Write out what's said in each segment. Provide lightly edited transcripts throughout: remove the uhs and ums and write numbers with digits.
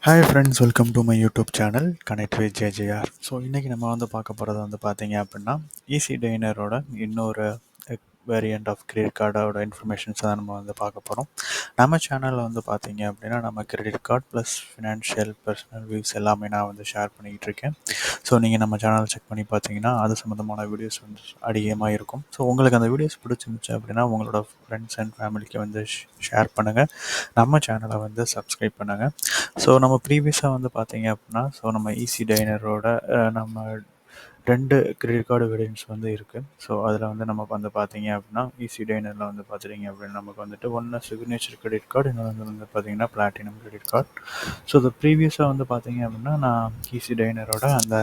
Hi friends, welcome to my YouTube channel connect with JJR. So இன்றைக்கி நம்ம வந்து பார்க்க போகிறது வந்து பார்த்தீங்க அப்படின்னா ஈஸி டைனரோட இன்னொரு வேரியண்ட் ஆஃப் கிரெடிட் கார்டோட இன்ஃபர்மேஷன்ஸ் தான் நம்ம வந்து பார்க்க போகிறோம். நம்ம சேனலில் வந்து பார்த்தீங்க அப்படின்னா நம்ம credit card plus financial personal views எல்லாமே நான் வந்து ஷேர் பண்ணிக்கிட்டு இருக்கேன். ஸோ நீங்கள் நம்ம சேனல் செக் பண்ணி பார்த்தீங்கன்னா அது சம்மந்தமான வீடியோஸ் வந்து அதிகமாக இருக்கும். ஸோ உங்களுக்கு அந்த வீடியோஸ் பிடிச்சிருந்துச்சு அப்படின்னா உங்களோட ஃப்ரெண்ட்ஸ் அண்ட் ஃபேமிலிக்கு வந்து ஷேர் பண்ணுங்கள். நம்ம சேனலை வந்து சப்ஸ்கிரைப் பண்ணுங்கள். ஸோ நம்ம ப்ரீவியஸாக வந்து பார்த்தீங்க அப்படின்னா நம்ம ஈஸி டைனரோட நம்ம 2 கிரெடிட் கார்டு வேரியண்ட்ஸ் வந்து இருக்குது. ஸோ அதில் வந்து நம்ம வந்து பார்த்தீங்க அப்படின்னா ஈஸி டைனரில் வந்து பார்த்துட்டிங்க அப்படின்னா நமக்கு வந்துட்டு ஒன்று சிக்னேச்சர் கிரெடிட் கார்டு, இன்னொன்று வந்து பார்த்தீங்கன்னா பிளாட்டினம் கிரெடிட் கார்டு. ஸோ இது ப்ரீவியஸாக வந்து பார்த்தீங்க அப்படின்னா நான் ஈஸி டைனரோட அந்த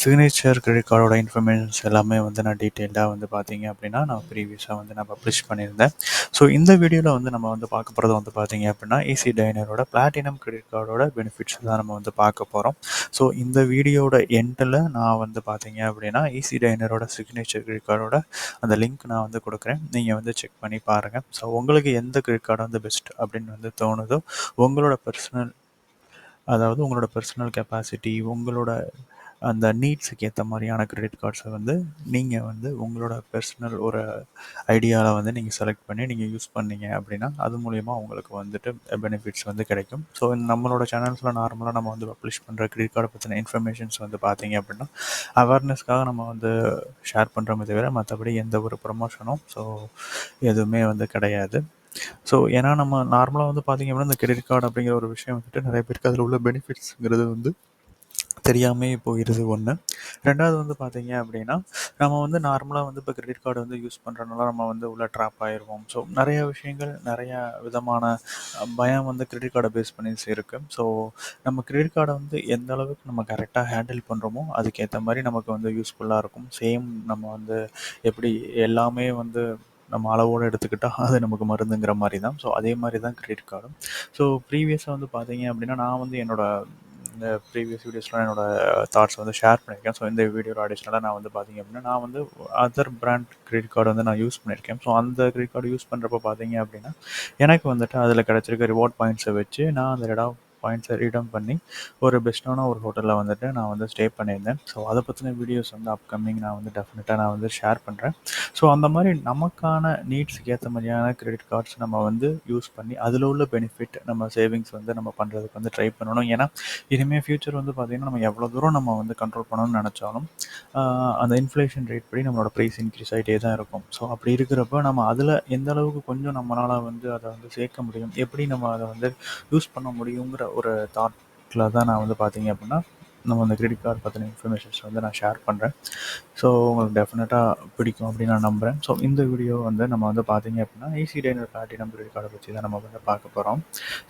சிக்னேச்சர் கிரெடிட் கார்டோட இன்ஃபர்மேஷன்ஸ் எல்லாமே வந்து நான் டீட்டெயில்டாக வந்து பார்த்தீங்க அப்படின்னா நான் ப்ரீவியஸாக வந்து நான் பப்ளிஷ் பண்ணியிருந்தேன். ஸோ இந்த வீடியோவில் வந்து நம்ம வந்து பார்க்க போகிறது வந்து பார்த்தீங்க அப்படின்னா ஈஸி டைனரோட பிளாட்டினம் கிரெடிட் கார்டோட பெனிஃபிட்ஸ் தான் நம்ம வந்து பார்க்க போகிறோம். ஸோ இந்த வீடியோட எண்டில் நான் வந்து பார்த்தீங்க அப்படின்னா ஈஸி டைனரோட சிக்னேச்சர் கிரெடிட் கார்டோட அந்த லிங்க் நான் வந்து கொடுக்குறேன். நீங்கள் வந்து செக் பண்ணி பாருங்கள். ஸோ உங்களுக்கு எந்த கிரெடிட் கார்டு வந்து பெஸ்ட் அப்படின்னு வந்து தோணுதோ உங்களோட உங்களோட பர்சனல் கெப்பாசிட்டி, உங்களோட அந்த நீட்ஸுக்கு ஏற்ற மாதிரியான கிரெடிட் கார்ட்ஸை வந்து நீங்கள் வந்து உங்களோட பர்சனல் ஒரு ஐடியாவில் வந்து நீங்கள் செலக்ட் பண்ணி நீங்கள் யூஸ் பண்ணீங்க அப்படின்னா அது மூலிமா உங்களுக்கு வந்துட்டு பெனிஃபிட்ஸ் வந்து கிடைக்கும். ஸோ நம்மளோட சேனல்ஸில் நார்மலாக நம்ம வந்து பப்ளிஷ் பண்ணுற கிரெடிட் கார்டை பற்றின இன்ஃபர்மேஷன்ஸ் வந்து பார்த்தீங்க அப்படின்னா அவேர்னஸ்க்காக நம்ம வந்து ஷேர் பண்ணுறோமே தவிர மற்றபடி எந்த ஒரு ப்ரொமோஷனும் எதுவுமே வந்து கிடையாது. ஸோ ஏன்னா நம்ம நார்மலாக வந்து பார்த்தீங்க அப்படின்னா இந்த கிரெடிட் கார்டு அப்படிங்கிற ஒரு விஷயம் வந்துட்டு நிறைய பேருக்கு அதில் உள்ள பெனிஃபிட்ஸுங்கிறது வந்து தெரியாமே போயிடுது ஒன்று. ரெண்டாவது வந்து பார்த்தீங்க அப்படின்னா நம்ம வந்து நார்மலாக வந்து இப்போ கிரெடிட் கார்டு வந்து யூஸ் பண்ணுறதுனால நம்ம வந்து உள்ள ட்ராப் ஆயிடுவோம். ஸோ நிறைய விஷயங்கள் நிறையா விதமான பயம் வந்து கிரெடிட் கார்டை பேஸ் பண்ணி இருக்குது. ஸோ நம்ம கிரெடிட் கார்டை வந்து எந்த அளவுக்கு நம்ம கரெக்டாக ஹேண்டில் பண்ணுறோமோ அதுக்கேற்ற மாதிரி நமக்கு வந்து யூஸ்ஃபுல்லாக இருக்கும். சேம் நம்ம வந்து எப்படி எல்லாமே வந்து நம்ம அளவோடு எடுத்துக்கிட்டால் அது நமக்கு மருந்துங்கிற மாதிரி தான். ஸோ அதே மாதிரி தான் கிரெடிட் கார்டும். ஸோ ப்ரீவியஸாக வந்து பார்த்தீங்க அப்படின்னா நான் வந்து இந்த ப்ரீவியஸ் வீடியோஸ்லாம் என்னோட தாட்ஸ் வந்து ஷேர் பண்ணியிருக்கேன். ஸோ இந்த வீடியோட அடிஷ்னலாக நான் வந்து பார்த்தீங்க அப்படின்னா நான் வந்து அதர் பிராண்ட் கிரெடிட் கார்டு வந்து நான் யூஸ் பண்ணியிருக்கேன். ஸோ அந்த கிரெடிட் கார்டு யூஸ் பண்ணுறப்போ பார்த்தீங்க அப்படின்னா எனக்கு வந்துட்டு அதில் கிடச்சிருக்க ரிவார்ட் பாயிண்ட்ஸை வச்சு நான் அந்த பாயிண்ட்ஸை ரீடம் பண்ணி ஒரு பெஸ்ட்டான ஒரு ஹோட்டலில் வந்துட்டு நான் வந்து ஸ்டே பண்ணியிருந்தேன். ஸோ அதை பற்றின வீடியோஸ் வந்து அப்கமிங் நான் வந்து டெஃபினட்டாக நான் வந்து ஷேர் பண்ணுறேன். ஸோ அந்த மாதிரி நமக்கான நீட்ஸுக்கு ஏற்ற மாதிரியான கிரெடிட் கார்ட்ஸ் நம்ம வந்து யூஸ் பண்ணி அதில் உள்ள பெனிஃபிட் நம்ம சேவிங்ஸ் வந்து நம்ம பண்ணுறதுக்கு வந்து ட்ரை பண்ணணும். ஏன்னா இனிமேல் ஃப்யூச்சர் வந்து பார்த்திங்கன்னா நம்ம எவ்வளோ தூரம் நம்ம வந்து கண்ட்ரோல் பண்ணணும்னு நினச்சாலும் அந்த இன்ஃப்ளேஷன் ரேட் படி நம்மளோட ப்ரைஸ் இன்க்ரீஸ் ஆகிட்டே தான் இருக்கும். ஸோ அப்படி இருக்கிறப்ப நம்ம அதில் எந்த அளவுக்கு கொஞ்சம் நம்மளால் வந்து அதை வந்து சேர்க்க முடியும், எப்படி நம்ம அதை வந்து யூஸ் பண்ண முடியுங்கிற ஒரு தாட்டில் தான் நான் வந்து பார்த்தீங்க அப்படின்னா நம்ம அந்த கிரெடிட் கார்டு பற்றின இன்ஃபர்மேஷன்ஸ் வந்து நான் ஷேர் பண்ணுறேன். ஸோ உங்களுக்கு டெஃபினட்டாக பிடிக்கும் அப்படின்னு நான் நம்புகிறேன். ஸோ இந்த வீடியோ வந்து நம்ம வந்து பார்த்தீங்க அப்படின்னா ஈஸி டைனர் பிளாட்டினம் கிரெடிட் கார்டை பற்றி தான் நம்ம வந்து பார்க்க போகிறோம்.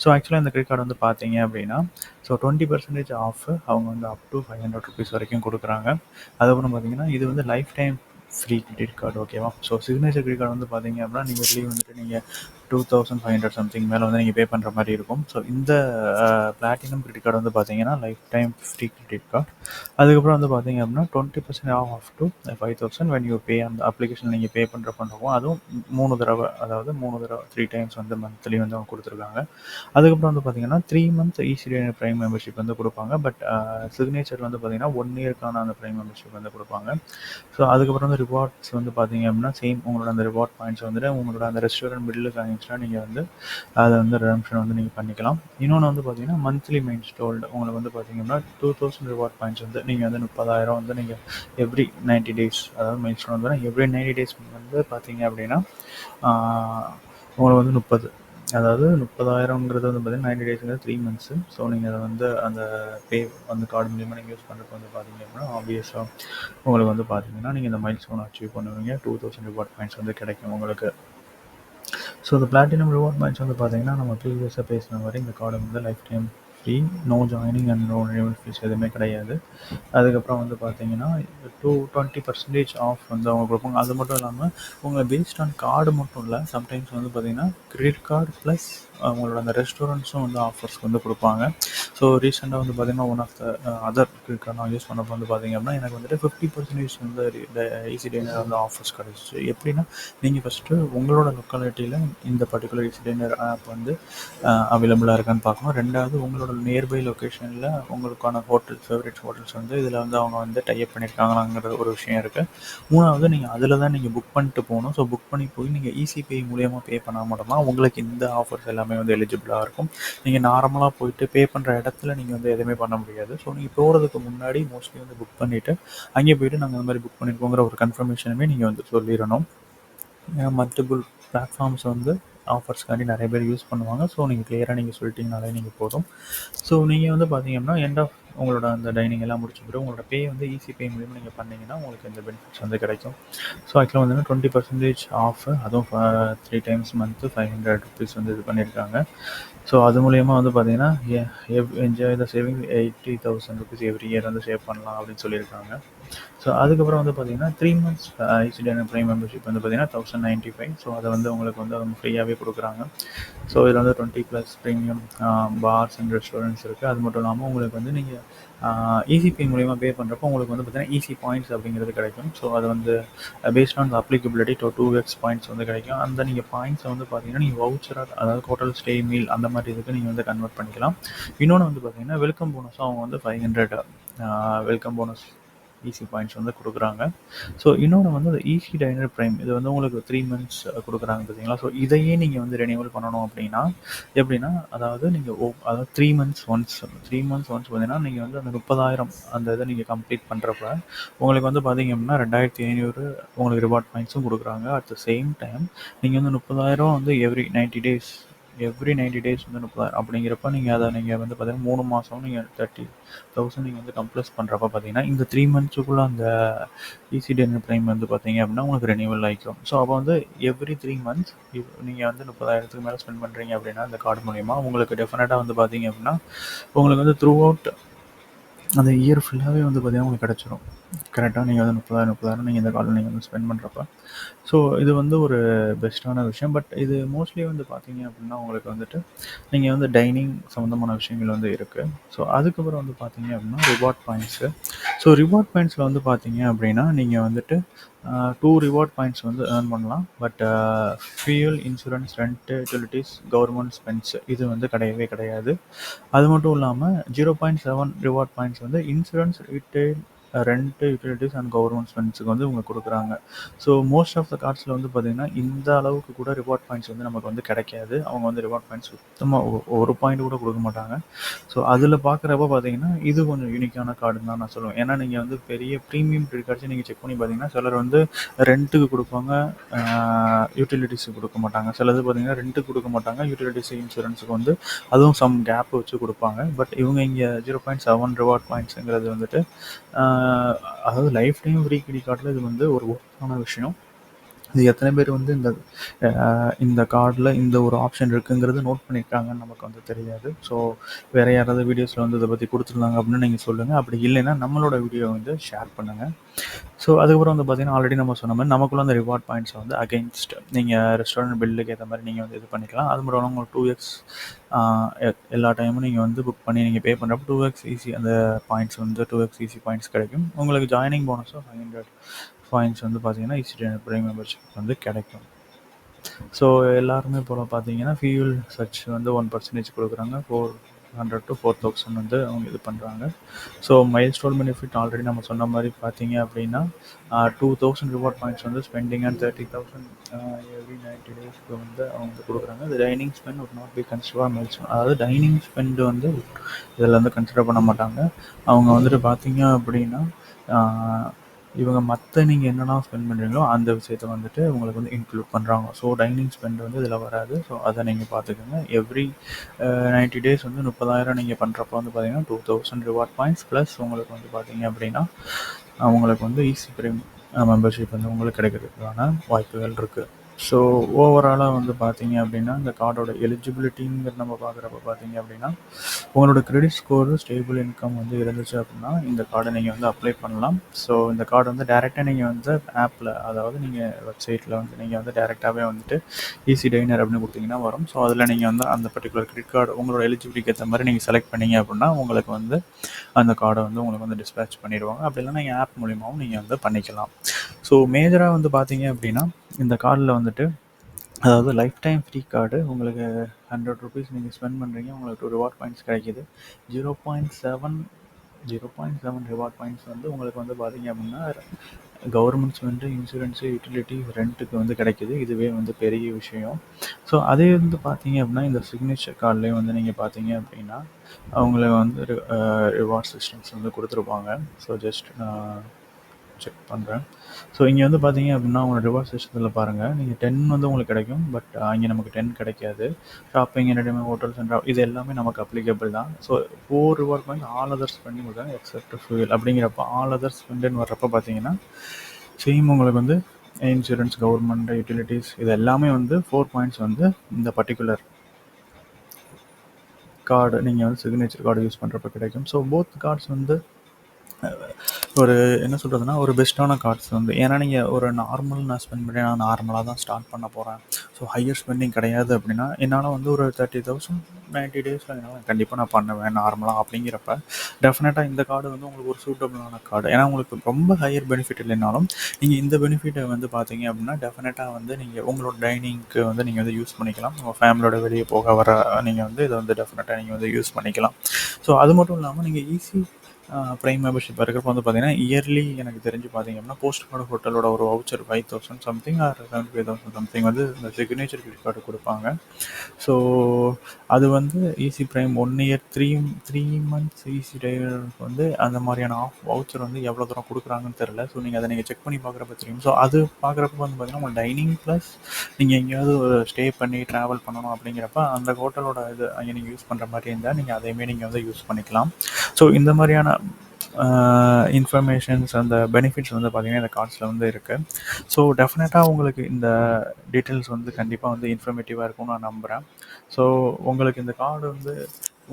ஸோ ஆக்சுவலாக இந்த கிரெடிட் கார்டு வந்து பார்த்தீங்க அப்படின்னா 20% ஆஃப் அவங்க வந்து அப் டு ₹500 வரைக்கும் கொடுக்குறாங்க. அதுக்கப்புறம் பார்த்தீங்கன்னா இது வந்து lifetime free credit card, ஓகேவா? ஸோ சிக்னேச்சர் கிரெடிட் கார்டு வந்து பார்த்தீங்க அப்படின்னா இயர்லி வந்துட்டு நீங்கள் 2500 சம்திங் மேலே வந்து நீங்கள் பே பண்ணுற மாதிரி இருக்கும். ஸோ இந்த பிளாட்டினம் கிரெடிட் கார்டு வந்து பார்த்தீங்கன்னா lifetime free credit card. அதுக்கப்புறம் வந்து பார்த்தீங்க அப்படின்னா 20% off to 5000 when you pay. அந்த அப்ளிகேஷன் நீங்கள் பே பண்ணுறப்ப இருக்கும். அதுவும் 3 தடவை, அதாவது 3 டைம்ஸ் வந்து மந்த்லி வந்து அவங்க கொடுத்துருக்காங்க. அதுக்கப்புறம் வந்து பார்த்தீங்கன்னா 3 மந்த் ஈஸி டைனர் ப்ரைம் மெம்பர்ஷிப் வந்து கொடுப்பாங்க. பட் சிக்னேச்சர் வந்து பார்த்தீங்கன்னா 1 இயர்க்கான அந்த ப்ரைம் மெம்பர்ஷிப் வந்து கொடுப்பாங்க. ஸோ அதுக்கப்புறம் வந்து ரிவார்ட்ஸ் வந்து பார்த்தீங்க அப்படின்னா சேம் உங்களோட அந்த ரிவார்ட் பாயிண்ட்ஸ் வந்துட்டு உங்களோட அந்த ரெஸ்டாரண்ட் பில்லு காமிச்சுன்னா நீங்கள் வந்து அதை வந்து ரெடம்ஷன் வந்து நீங்கள் பண்ணிக்கலாம். இன்னொன்று வந்து பார்த்தீங்கன்னா மந்த்லி மைல்ஸ் டோல்டு உங்களுக்கு வந்து பார்த்தீங்கன்னா 2000 ரிவார்ட் பாயிண்ட்ஸ் வந்து நீங்கள் வந்து 30,000 வந்து நீங்கள் எவ்ரி 90 டேஸ், அதாவது மைல்ஸ் டோன் வந்து எவ்ரி 90 டேஸ் வந்து பார்த்தீங்க அப்படின்னா உங்களுக்கு வந்து 30,000ங்கிறது வந்து பார்த்தீங்கன்னா 90 டேஸுங்கிறது 3 மந்த்ஸு. ஸோ நீங்கள் அதை வந்து அந்த பே அந்த கார்டு மூலிமா நீங்கள் யூஸ் பண்ணுறதுக்கு வந்து பார்த்தீங்க அப்படின்னா ஆப்வியஸாக உங்களுக்கு வந்து பார்த்தீங்கன்னா நீங்கள் இந்த மைல் ஸ்டோன் அச்சீவ் பண்ணுவீங்க. 2000 ரிவார்ட் பாயிண்ட்ஸ் வந்து கிடைக்கும் உங்களுக்கு. ஸோ இந்த பிளாட்டினம் ரிவார்ட் பாயிண்ட்ஸ் வந்து பார்த்தீங்கன்னா நம்ம ப்ரீவியஸாக பேசின மாதிரி இந்த கார்டு வந்து lifetime free, no joining and no renewal fees எதுவுமே கிடையாது. அதுக்கப்புறம் வந்து பார்த்தீங்கன்னா 20% ஆஃப் வந்து அவங்க கொடுப்பாங்க. அது மட்டும் இல்லாமல் உங்களை பேஸ்ட் ஆன் கார்டு மட்டும் இல்லை, சம்டைம்ஸ் வந்து பார்த்தீங்கன்னா கிரெடிட் கார்டு ப்ளஸ் அவங்களோட அந்த ரெஸ்டாரண்ட்ஸும் வந்து ஆஃபர்ஸ் வந்து கொடுப்பாங்க. ஸோ ரீசெண்டாக வந்து பார்த்தீங்கன்னா, one of the other credit card நான் யூஸ் பண்ணப்போ வந்து பார்த்தீங்க அப்படின்னா, எனக்கு வந்துட்டு 50% வந்து ஈஸி டெய்னர் வந்து ஆஃபர்ஸ் கிடைச்சிச்சு. எப்படின்னா, நீங்கள் ஃபஸ்ட்டு உங்களோட லொக்காலிட்டியில் இந்த பர்ட்டிகுலர் ஈஸி டெய்னர் ஆப் வந்து அவைலபிளாக இருக்கான்னு பார்க்கணும். 2வது உங்களோட நியர்பை லொக்கேஷனில் உங்களுக்கான ஃபேவரட் ஹோட்டல்ஸ் வந்து இதில் வந்து அவங்க வந்து டைப் பண்ணியிருக்காங்களாங்கிற ஒரு விஷயம் இருக்குது. 3வது நீங்கள் அதில் தான் நீங்கள் புக் பண்ணிட்டு போகணும். ஸோ புக் பண்ணி போய் நீங்கள் ஈஸி பே மூலியமாக பே பண்ணால் மட்டும்தான் உங்களுக்கு இந்த ஆஃபர்ஸ் எல்லாமே வந்து எலிஜிபிளாக இருக்கும். நீங்கள் நார்மலாக போயிட்டு பே பண்ணுற இடத்துல நீங்கள் வந்து எதுவுமே பண்ண முடியாது. ஸோ நீங்கள் போகிறதுக்கு முன்னாடி மோஸ்ட்லி வந்து புக் பண்ணிவிட்டு அங்கே போயிட்டு நாங்கள் இந்த மாதிரி புக் பண்ணியிருக்கோங்கிற ஒரு கன்ஃபர்மேஷனுமே நீங்கள் வந்து சொல்லிடணும். ஏன்னா மல்டிபிள் பிளாட்ஃபார்ம்ஸ் வந்து ஆஃபர்ஸ்க்காண்டி நிறைய பேர் யூஸ் பண்ணுவாங்க. ஸோ நீங்கள் கிளியராக நீங்கள் சொல்லிட்டீங்கனாலே நீங்கள் போதும். ஸோ நீங்கள் வந்து பார்த்தீங்கன்னா எண்ட் ஆஃப் உங்களோட அந்த டைனிங் எல்லாம் முடிச்ச பிறகு உங்களோட பே வந்து ஈஸி பே மூலியமாக நீங்கள் பண்ணீங்கன்னா உங்களுக்கு இந்த பெனிஃபிட்ஸ் வந்து கிடைக்கும். ஸோ ஆக்சுவலாக வந்து 20% ஆஃப், அதுவும் 3 டைம்ஸ் மந்த்து ₹500 வந்து இது பண்ணியிருக்காங்க. ஸோ அது மூலியமாக வந்து பார்த்தீங்கன்னா enjoy the saving ₹80,000 every year வந்து சேவ் பண்ணலாம் அப்படின்னு சொல்லியிருக்காங்க. ஸோ அதுக்கப்புறம் வந்து பார்த்தீங்கன்னா 3 மந்த்ஸ் ஈஸி டெய்னர் ப்ரைம் மெம்பர்ஷிப் வந்து பார்த்தீங்கன்னா $1,095. ஸோ அதை வந்து உங்களுக்கு வந்து அவங்க ஃப்ரீயாகவே கொடுக்குறாங்க. ஸோ இதில் வந்து 20+ ப்ரீமியம் பார்ஸ் அண்ட் ரெஸ்டாரண்ட்ஸ் இருக்குது. அது மட்டும் இல்லாமல் உங்களுக்கு வந்து நீங்கள் ஈஸி பே மூலிமா பே பண்ணுறப்போ உங்களுக்கு வந்து பார்த்தீங்கன்னா ஈஸி பாயிண்ட்ஸ் அப்படிங்கிறது கிடைக்கும். ஸோ அது வந்து based on applicability 2x points வந்து கிடைக்கும். அந்த நீங்கள் பாயிண்ட்ஸை வந்து பார்த்தீங்கன்னா நீங்கள் வவுச்சராக, அதாவது ஹோட்டல் ஸ்டே மீல் அந்த மாதிரி இதுக்கு நீங்கள் வந்து கன்வெர்ட் பண்ணிக்கலாம். இன்னொன்று வந்து பார்த்தீங்கன்னா வெல்கம் போனஸும் அவங்க வந்து 500 வெல்கம் போனஸ் ஈஸி பாயிண்ட்ஸ் வந்து கொடுக்குறாங்க. ஸோ இன்னொன்று வந்து அந்த ஈஸி டைனர் ப்ரைம் இது வந்து உங்களுக்கு 3 மந்த்ஸ் கொடுக்குறாங்க பார்த்தீங்களா. ஸோ இதையே நீங்கள் வந்து ரெனியூவல் பண்ணணும் அப்படின்னா எப்படின்னா, அதாவது நீங்கள் அதாவது 3 மந்த்ஸ் ஒன்ஸ் பார்த்தீங்கன்னா நீங்கள் வந்து அந்த 30,000 அந்த இதை நீங்கள் கம்ப்ளீட் பண்ணுறப்ப உங்களுக்கு வந்து பார்த்தீங்க அப்படின்னா 2,500 உங்களுக்கு ரிவார்ட் பாயிண்ட்ஸும் கொடுக்குறாங்க. அட் த சேம் டைம் நீங்கள் வந்து 30,000 வந்து எவ்ரி 90 டேஸ் வந்து 30,000 அப்படிங்கிறப்ப நீங்கள் அதை நீங்கள் வந்து பார்த்தீங்கன்னா 3 மாதம் நீங்கள் 30,000 நீங்கள் வந்து கம்ப்ளீட் பண்ணுறப்ப பார்த்தீங்கன்னா இந்த 3 மந்த்ஸுக்குள்ளே அந்த ஈஸி டெய்னர் ப்ரைம் வந்து பார்த்தீங்க அப்படின்னா உங்களுக்கு ரெனியூவல் ஆகிக்கும். ஸோ அப்போ வந்து எவ்ரி 3 மந்த்ஸ் நீங்கள் வந்து 30,000க்கு மேலே ஸ்பெண்ட் பண்ணுறீங்க அப்படின்னா அந்த கார்டு மூலிமா உங்களுக்கு டெஃபினட்டாக வந்து பார்த்தீங்க அப்படின்னா உங்களுக்கு வந்து த்ரூ அவுட் அந்த இயர் ஃபுல்லாகவே வந்து பார்த்தீங்கன்னா உங்களுக்கு கிடச்சிரும். கரெக்டாக நீங்கள் வந்து 30,000 நீங்கள் இந்த கார்டில் நீங்கள் வந்து ஸ்பெண்ட் பண்ணுறப்ப. ஸோ இது வந்து ஒரு பெஸ்ட்டான விஷயம். பட் இது மோஸ்ட்லி வந்து பார்த்தீங்க அப்படின்னா உங்களுக்கு வந்துட்டு நீங்கள் வந்து டைனிங் சம்மந்தமான விஷயங்கள் வந்து இருக்குது. ஸோ அதுக்கப்புறம் வந்து பார்த்தீங்க அப்படின்னா ரிவார்ட் பாயிண்ட்ஸு. ஸோ ரிவார்ட் பாயிண்ட்ஸில் வந்து பார்த்தீங்க அப்படின்னா நீங்கள் வந்துட்டு 2 ரிவார்ட் பாயிண்ட்ஸ் வந்து ஏர்ன் பண்ணலாம். But fuel, insurance, rent, utilities, government spends இது வந்து கிடையவே கிடையாது. அது மட்டும் இல்லாமல் 0.7 ரிவார்ட் பாயிண்ட்ஸ் வந்து insurance, retail, rent, utilities and government ஸ்பென்ஸுக்கு வந்து உங்களுக்கு கொடுக்குறாங்க. ஸோ மோஸ்ட் ஆஃப் த கார்ட்ஸில் வந்து பார்த்தீங்கன்னா இந்த அளவுக்கு கூட ரிவார்ட் பாயிண்ட்ஸ் வந்து நமக்கு வந்து கிடைக்காது. அவங்க வந்து ரிவார்ட் பாயிண்ட்ஸ் சுத்தமாக ஒரு பாயிண்ட் கூட கொடுக்க மாட்டாங்க. ஸோ அதில் பார்க்குறப்ப பார்த்தீங்கன்னா இது கொஞ்சம் யூனிக்கான கார்டுன்னு தான் நான் சொல்லுவேன். ஏன்னா நீங்கள் வந்து பெரிய ப்ரீமியம் கிரெடிட் கார்ட்ஸை நீங்கள் செக் பண்ணி பார்த்தீங்கன்னா சிலர் வந்து ரெண்ட்டுக்கு கொடுப்பாங்க, யூட்டிலிட்டிஸுக்கு கொடுக்க மாட்டாங்க. சிலது பார்த்தீங்கன்னா ரெண்ட்டுக்கு கொடுக்க மாட்டாங்க, யூட்டிலிட்டிஸ், இன்சூரன்ஸுக்கு வந்து அதுவும் சம் கேப் வச்சு கொடுப்பாங்க. பட் இவங்க இங்கே 0.7 ரிவார்ட் பாயிண்ட்ஸுங்கிறது வந்துட்டு அதாவது லைஃப் டைம் ஃப்ரீ கிரெடிட் கார்டில் இது வந்து ஒரு ஒர்த்தான விஷயம். இது எத்தனை பேர் வந்து இந்த கார்டில் இந்த ஒரு ஆப்ஷன் இருக்குங்கிறது நோட் பண்ணியிருக்காங்கன்னு நமக்கு வந்து தெரியாது. ஸோ வேறு யாராவது வீடியோஸில் வந்து இதை பற்றி கொடுத்துருந்தாங்க அப்படின்னு நீங்கள் சொல்லுங்கள். அப்படி இல்லைன்னா நம்மளோட வீடியோ வந்து ஷேர் பண்ணுங்கள். ஸோ அதுக்கப்புறம் வந்து பார்த்தீங்கன்னா ஆல்ரெடி நம்ம சொன்ன மாதிரி நமக்குள்ள அந்த ரிவார்ட் பாயிண்ட்ஸை வந்து அகெயின்ஸ்ட் நீங்கள் ரெஸ்டாரண்ட் பில்லுக்கு ஏற்ற மாதிரி நீங்கள் வந்து இது பண்ணிக்கலாம். அது மட்டும் இல்லாமல் உங்களுக்கு 2x எல்லா டைமும் நீங்கள் வந்து புக் பண்ணி நீங்கள் பே பண்ணுறப்ப 2x ஈஸி அந்த பாயிண்ட்ஸ் வந்து 2x ஈஸி பாயிண்ட்ஸ் கிடைக்கும். உங்களுக்கு ஜாயினிங் போனஸும் 500 பாயிண்ட்ஸ் வந்து பார்த்தீங்கன்னா ஈஸி டெய்னர் ப்ரைம் மெம்பர்ஷிப் வந்து கிடைக்கும். ஸோ எல்லாருமே போல் பார்த்தீங்கன்னா ஃபியூல் சர்ச் வந்து 1% கொடுக்குறாங்க. 400 to 4,000 வந்து அவங்க இது பண்ணுறாங்க. So mile stone benefit already நம்ம சொன்ன மாதிரி பார்த்தீங்க அப்படின்னா 2,000 ரிவார்ட் பாயிண்ட்ஸ் வந்து ஸ்பெண்டிங் அண்ட் 30,000 எவ்ரி 90 டேஸ்க்கு வந்து அவங்க கொடுக்குறாங்க. இது டைனிங் ஸ்பெண்ட் ஒரு not be consider mile stone, அதாவது டைனிங் ஸ்பெண்ட் வந்து இதில் வந்து கன்சிடர் பண்ண மாட்டாங்க. அவங்க வந்துட்டு பார்த்தீங்க அப்படின்னா இவங்க மற்ற நீங்கள் என்னெல்லாம் ஸ்பெண்ட் பண்ணுறீங்களோ அந்த விஷயத்த வந்துட்டு உங்களுக்கு வந்து இன்க்ளூட் பண்ணுறாங்க. ஸோ டைனிங் ஸ்பெண்ட் வந்து இதில் வராது. ஸோ அதை நீங்கள் பார்த்துக்கோங்க. எவ்ரி 90 டேஸ் வந்து 30,000 நீங்கள் பண்ணுறப்ப வந்து பார்த்தீங்கன்னா 2,000 ரிவார்ட் பாயிண்ட்ஸ் ப்ளஸ் உங்களுக்கு வந்து பார்த்தீங்க அப்படின்னா உங்களுக்கு வந்து ஈஸி ப்ரைம் மெம்பர்ஷிப் வந்து உங்களுக்கு கிடைக்கிறதுக்கான வாய்ப்புகள் இருக்குது. ஸோ ஓவராலாக வந்து பார்த்தீங்க அப்படின்னா, இந்த கார்டோட எலிஜிபிலிட்டிங்கிறது நம்ம பார்க்குறப்ப பார்த்தீங்க அப்படின்னா, உங்களோட கிரெடிட் ஸ்கோர், ஸ்டேபிள் இன்கம் வந்து இருந்துச்சு அப்படின்னா, இந்த கார்டை நீங்கள் வந்து அப்ளை பண்ணலாம். ஸோ இந்த கார்டு வந்து டைரெக்டாக நீங்கள் வந்து ஆப்பில், அதாவது நீங்கள் வெப்சைட்டில் வந்து நீங்கள் வந்து டைரெக்டாகவே வந்துட்டு ஈஸி டைனர் அப்படின்னு கொடுத்தீங்கன்னா வரும். ஸோ அதில் நீங்கள் வந்து அந்த பர்டிகுலர் கிரெடிட் கார்டு உங்களோட எலிஜிபிலிட்டிக்கு ஏற்ற மாதிரி நீங்கள் செலக்ட் பண்ணீங்க அப்படின்னா, உங்களுக்கு வந்து அந்த கார்டை வந்து உங்களுக்கு வந்து டிஸ்பேட்ச் பண்ணிடுவாங்க. அப்படி இல்லைன்னா நீங்கள் ஆப் மூலியமாகவும் நீங்கள் வந்து பண்ணிக்கலாம். ஸோ மேஜராக வந்து பார்த்தீங்க அப்படின்னா, இந்த கார்டில் வந்துட்டு அதாவது லைஃப் டைம் ஃப்ரீ கார்டு உங்களுக்கு ₹100 நீங்கள் ஸ்பெண்ட் பண்ணுறீங்க, உங்களுக்கு 2 ரிவார்ட் பாயிண்ட்ஸ் கிடைக்குது. 0.7 ரிவார்ட் பாயிண்ட்ஸ் வந்து உங்களுக்கு வந்து பார்த்தீங்க அப்படின்னா கவர்மெண்ட்ஸ் வந்து இன்சூரன்ஸு, யூட்டிலிட்டி, ரெண்ட்டுக்கு வந்து கிடைக்குது. இதுவே வந்து பெரிய விஷயம். ஸோ அதே வந்து பார்த்தீங்க அப்படின்னா, இந்த சிக்னேச்சர் கார்ட்லேயே வந்து நீங்கள் பார்த்தீங்க அப்படின்னா அவங்கள வந்து ரிவார்ட் சிஸ்டம்ஸ் வந்து கொடுத்துருப்பாங்க. ஸோ ஜஸ்ட் நான் செக் பண்ணுறேன். ஸோ இங்கே வந்து பார்த்தீங்க அப்படின்னா உங்களோட ரிவார்ட் சிஸ்டத்தில் பாருங்கள், நீங்கள் 10 வந்து உங்களுக்கு கிடைக்கும். பட் இங்கே நமக்கு 10 கிடைக்காது. ஷாப்பிங், என்டர்டைன்மெண்ட், ஹோட்டல்ஸ் அண்ட் இது எல்லாமே நமக்கு அப்ளிகபிள் தான். So 4 reward point all other spending கொடுத்தாங்க எக்ஸப்ட் ஃபியூல் அப்படிங்கிறப்ப ஆல் அதர் ஸ்பெண்டுன்னு வர்றப்போ பார்த்தீங்கன்னா சேம் உங்களுக்கு வந்து இன்சூரன்ஸ், கவர்மெண்ட், யூட்டிலிட்டிஸ் இது எல்லாமே வந்து 4 பாயிண்ட்ஸ் வந்து இந்த பர்டிகுலர் கார்டு நீங்கள் வந்து சிக்னேச்சர் கார்டு யூஸ் பண்ணுறப்ப கிடைக்கும். ஸோ போத் கார்ட்ஸ் வந்து ஒரு என்ன சொல்கிறதுனா ஒரு பெஸ்ட்டான கார்ட்ஸ் வந்து, ஏன்னா நீங்கள் ஒரு நார்மல் நான் ஸ்பெண்ட் பண்ணி நான் நார்மலாக தான் ஸ்டார்ட் பண்ண போகிறேன், ஸோ ஹையர் ஸ்பெண்டிங் கிடையாது அப்படின்னா என்னால் வந்து ஒரு 30,000 90 டேஸில் என்னால் கண்டிப்பாக நான் பண்ணுவேன் நார்மலாக. அப்படிங்கிறப்ப டெஃபினட்டாக இந்த கார்டு வந்து உங்களுக்கு ஒரு சூட்டபிளான கார்டு. ஏன்னா உங்களுக்கு ரொம்ப ஹையர் பெனிஃபிட் இல்லைனாலும் நீங்கள் இந்த பெனிஃபிட்டை வந்து பார்த்தீங்க அப்படின்னா டெஃபினட்டாக வந்து நீங்கள் உங்களோட டைனிங்க்கு வந்து நீங்கள் வந்து யூஸ் பண்ணிக்கலாம். உங்கள் ஃபேமிலியோட வெளியே போக வர நீங்கள் வந்து இதை வந்து டெஃபினட்டாக நீங்கள் வந்து யூஸ் பண்ணிக்கலாம். ஸோ அது மட்டும் இல்லாமல் நீங்கள் ஈஸி ப்ரைம் மெம்பர்ஷிப் இருக்கிறப்ப வந்து பார்த்தீங்கன்னா இயர்லி எனக்கு தெரிஞ்சு பார்த்தீங்க அப்படின்னா போஸ்ட் கார்டு ஹோட்டலோட ஒரு வவுச்சர் 5,000 சம்திங் ஆர் 75,000 சம்திங் வந்து இந்த சிக்னேச்சர் கிரெடிட் கார்டு கொடுப்பாங்க. ஸோ அது வந்து easy prime 1 year 3 months easy டைனருக்கு வந்து அந்த மாதிரியான ஆஃப் வவுச்சர் வந்து எவ்வளோ தூரம் கொடுக்குறாங்கன்னு தெரில. ஸோ நீங்கள் அதை நீங்கள் செக் பண்ணி பார்க்குறப்ப தெரியும். ஸோ அது பார்க்குறப்ப வந்து பார்த்தீங்கன்னா உங்கள் டைனிங் ப்ளஸ் நீங்கள் எங்கேயாவது ஸ்டே பண்ணி ட்ராவல் பண்ணணும் அப்படிங்கிறப்ப அந்த ஹோட்டலோட இது அங்கே நீங்கள் யூஸ் பண்ணுற மாதிரி இருந்தால் நீங்கள் அதையுமே நீங்கள் வந்து யூஸ் பண்ணிக்கலாம். ஸோ இந்த மாதிரியான இன்ஃபர்மேஷன்ஸ் அந்த பெனிஃபிட்ஸ் வந்து பார்த்திங்கன்னா இந்த கார்ட்ஸில் வந்து இருக்குது. ஸோ டெஃபினட்டாக உங்களுக்கு இந்த டீட்டெயில்ஸ் வந்து கண்டிப்பாக வந்து இன்ஃபர்மேட்டிவாக இருக்கும்னு நான் நம்புகிறேன். ஸோ உங்களுக்கு இந்த கார்டு வந்து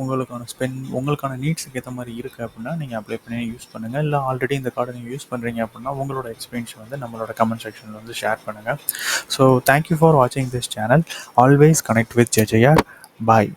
உங்களுக்கான நீட்ஸுக்கு ஏற்ற மாதிரி இருக்குது அப்படின்னா நீங்கள் அப்ளை பண்ணி யூஸ் பண்ணுங்கள். இல்லை ஆல்ரெடி இந்த கார்டை நீங்கள் யூஸ் பண்ணுறீங்க அப்படின்னா உங்களோட எக்ஸ்பீரியன்ஸ் வந்து நம்மளோட கமெண்ட் செக்ஷனில் வந்து ஷேர் பண்ணுங்கள். ஸோ தேங்க்யூ ஃபார் வாட்சிங் this channel. Always connect with JJR. Bye.